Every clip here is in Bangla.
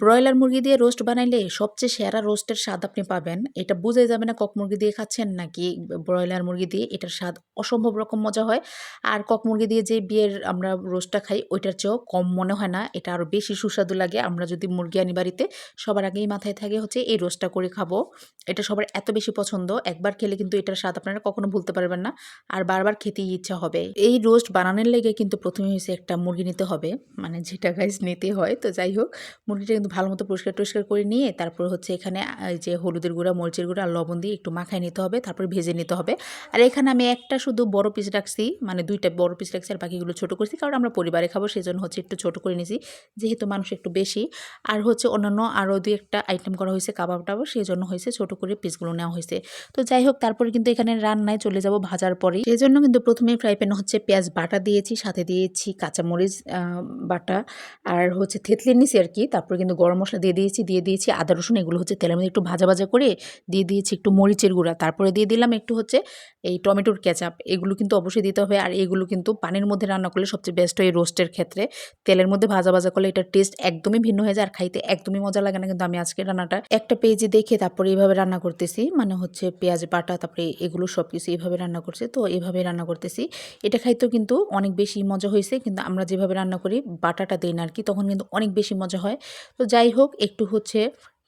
ব্রয়লার মুরগি দিয়ে রোস্ট বানাইলে সবচেয়ে সেরা রোস্টের স্বাদ আপনি পাবেন। এটা বোঝাই যাবে না কক মুরগি দিয়ে খাচ্ছেন নাকি ব্রয়লার মুরগি দিয়ে। এটার স্বাদ অসম্ভব রকম মজা হয়। আর কক মুরগি দিয়ে যে বিয়ের আমরা রোস্টটা খাই ওইটার চেয়েও কম মনে হয় না। এটা আরও বেশি সুস্বাদু লাগে। আমরা যদি মুরগি আনি বাড়িতে সবার আগেই মাথায় থাকে হচ্ছে এই রোস্টটা করে খাবো। এটা সবার এত বেশি পছন্দ। একবার খেলে কিন্তু এটার স্বাদ আপনারা কখনো ভুলতে পারবেন না। আর বারবার খেতেই ইচ্ছা হবে। এই রোস্ট বানানোর লেগে কিন্তু প্রথমে হইছে একটা মুরগি নিতে হবে। মানে যেটা গাইস নিতে হয়। তো যাই হোক মুরগিটা কিন্তু ভালো মতো পরিষ্কার-টরিষ্কার করে নিয়ে তারপর হচ্ছে এখানে এই যে হলুদের গুঁড়া, মরিচের গুঁড়া আর লবণ দিয়ে একটু মাখায় নিতে হবে। তারপর ভেজে নিতে হবে। আর এখানে আমি একটা শুধু বড় পিস রাখছি। মানে ২ টা বড় পিস রাখছি আর বাকিগুলো ছোট করছি। কারণ আমরা পরিবারে খাবো সেজন্য হচ্ছে একটু ছোট করে নিছি। যেহেতু মানুষ একটু বেশি। আর হচ্ছে অন্যান্য আরও ২-১ টা আইটেম করা হইছে কাবাব-টাবাব সেজন্য হইছে ছোট করে পিসগুলো নেওয়া হইছে। তো যাই হোক তারপরে কিন্তু এখানে রান্নায় চলে যাব ভাজার পরেই। সেজন্য কিন্তু প্রথমেই ফ্রাই প্যানে হচ্ছে পেঁয়াজ বাটা দিয়েছি, সাথে দিয়েছি কাঁচামরিচ বাটা আর হচ্ছে থেতলে নিছি আরকি। তারপরে কিন্তু গরম মসলা দিয়ে দিয়েছি আদা রসুন এগুলো হচ্ছে তেলের মধ্যে একটু ভাজা করে দিয়ে দিয়েছি একটু মরিচের গুঁড়া। তারপরে দিয়ে দিলাম একটু হচ্ছে এই টমেটোর কেচাপ। এগুলো কিন্তু অবশ্যই দিতে হবে। আর এগুলো কিন্তু পানির মধ্যে রান্না করলে সবচেয়ে বেস্ট হয় এই রোস্টের ক্ষেত্রে। তেলের মধ্যে ভাজা করলে এটার টেস্ট একদমই ভিন্ন হয়ে যায় আর খাইতে একদমই মজা লাগে না। কিন্তু আমি আজকে রান্নাটা একটা পেজে দেখে তারপরে এইভাবে রান্না করতেছি। মানে হচ্ছে পেঁয়াজ বাটা তারপরে এগুলো সবকিছু এইভাবে রান্না করছি। তো এভাবে রান্না করতেছি। এটা খাইতেও কিন্তু অনেক বেশি মজা হয়েছে। কিন্তু আমরা যেভাবে রান্না করি বাটাটা দেই না আরকি তখন কিন্তু অনেক বেশি মজা হয়। তো যাই হোক একটু হচ্ছে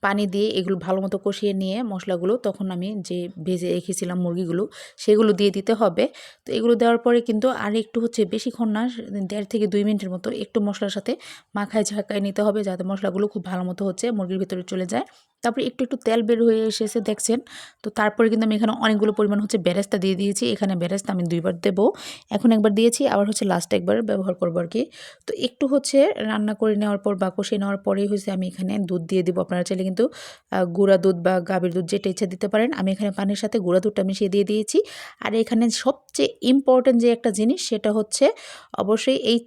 পানি দিয়ে এগুলো ভালো মতো কষিয়ে নিয়ে মশলাগুলো তখন আমি যে ভেজে রেখেছিলাম মুরগিগুলো সেগুলো দিয়ে দিতে হবে। তো এগুলো দেওয়ার পরে কিন্তু আর একটু হচ্ছে বেশিক্ষণ না ১.৫ থেকে ২ মিনিটের মতো একটু মশলার সাথে মাখায় ঝাঁকায় নিতে হবে যাতে মশলাগুলো খুব ভালো মতো হচ্ছে মুরগির ভিতরে চলে যায়। তারপরে একটু তেল বের হয়ে এসেছে দেখছেন। তো তারপরে কিন্তু আমি এখানে অনেকগুলো পরিমাণ হচ্ছে বেরেস্তা দিয়ে দিয়েছি। এখানে বেরেস্তা আমি ২ বার দেবো। এখন একবার দিয়েছি আবার হচ্ছে লাস্টে একবার ব্যবহার করবো আরকি। তো একটু হচ্ছে রান্না করে নেওয়ার পর বা কষিয়ে নেওয়ার পরেই হচ্ছে আমি এখানে দুধ দিয়ে দিব। আপনারা চাইলে কিন্তু গুঁড়া দুধ বা গাভীর দুধ যেটা ইচ্ছা দিতে পারেন। আমি এখানে পানির সাথে গুঁড়া দুধটা মিশিয়ে দিয়ে দিয়েছি। আর এখানে সবচেয়ে ইম্পর্টেন্ট যে একটা জিনিস সেটা হচ্ছে অবশ্যই এই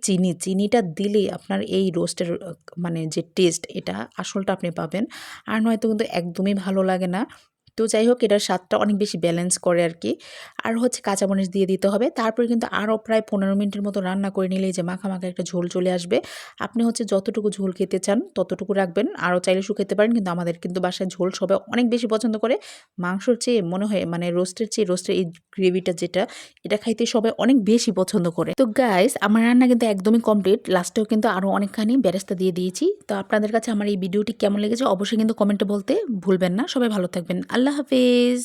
চিনিটা দিলেই আপনার এই রোস্টের মানে যে টেস্ট এটা আসলটা আপনি পাবেন। আর নয়তো কিন্তু একদমই ভালো লাগে না। তো যাই হোক এটার স্বাদটা অনেক বেশি ব্যালেন্স করে আরকি। আর হচ্ছে কাঁচামরিচ দিয়ে দিতে হবে। তারপরে কিন্তু আরও প্রায় ১৫ মিনিটের মতো রান্না করে নিলেই যে মাখা একটা ঝোল চলে আসবে। আপনি হচ্ছে যতটুকু ঝোল খেতে চান ততটুকু রাখবেন। আরও চাইলে শুকাতে পারেন। কিন্তু আমাদের কিন্তু বাসায় ঝোল সবাই অনেক বেশি পছন্দ করে। মাংসর চেয়ে মনে হয় মানে রোস্টের এই গ্রেভিটা যেটা এটা খাইতে সবাই অনেক বেশি পছন্দ করে। তো গাইস আমার রান্না কিন্তু একদমই কমপ্লিট। লাস্টেও কিন্তু আরও অনেকখানি বেরেস্তা দিয়ে দিয়েছি। তো আপনাদের কাছে আমার এই ভিডিওটি কেমন লেগেছে অবশ্যই কিন্তু কমেন্টে বলতে ভুলবেন না। সবাই ভালো থাকবেন। আল্লাহ হাফেজ।